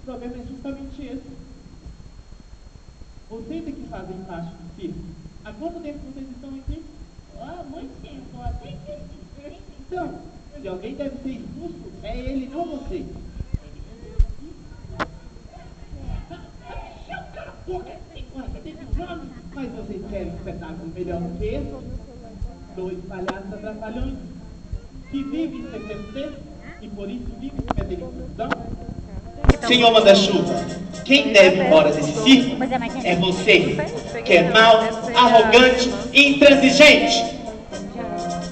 problema é justamente esse. Vocês é que fazem parte do circo. Há quanto tempo vocês estão aqui? Há muito tempo, até que sim. Então, se alguém deve ser expulso, é ele, não você. Cala a boca! Você tem anos, mas vocês querem um espetáculo melhor do que esse? Dois palhaços atrapalhões que vivem sem CCC e por isso vivem sem meter confusão. Senhor Manda-Chuva, quem deve ir embora desse circo é você, que é mau, arrogante e intransigente.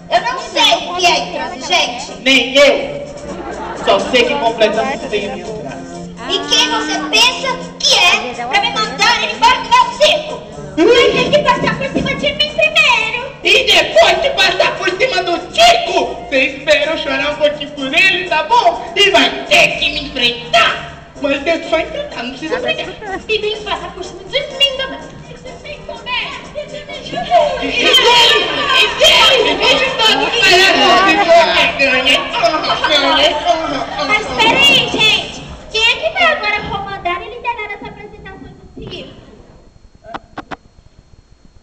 Eu não sei o que é intransigente. Nem eu. Só sei que completamos bem a minha frase. E quem você pensa que é pra me mandar ele embora do meu circo? Vai ter que passar por cima de mim primeiro. E depois de passar por cima do Tico, você espera eu chorar um pouquinho por ele, tá bom? E vai ter que me enfrentar. Mas deixa eu só enfrentar, não precisa brigar. E vem passar por cima de mim também. Sem comer. Mas espera aí, gente. Quem é que vai agora comandar e liderar essa apresentação do circo?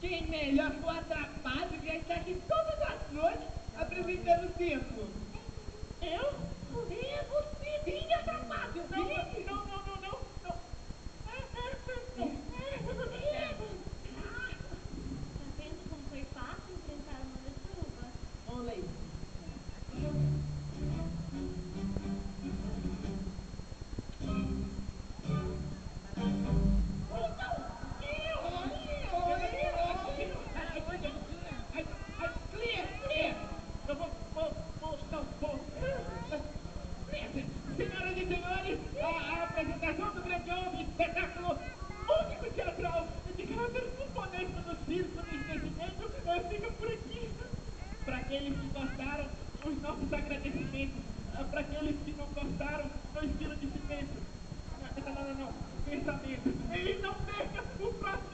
Quem melhor for atrapado que está aqui todas as noites apresentando o circo? Eu? É você, bem atrapado. Não. Tá vendo como foi fácil enfrentar o Manda-Chuva? Olha aí. Senhoras e senhores, a apresentação do grandioso espetáculo único teatral de caráter sinfonético do circo do esquecimento fica por aqui. Para aqueles que gostaram, os nossos agradecimentos. Para aqueles que não gostaram, no estilo de silêncio. Não. Pensamento. E não perca o próximo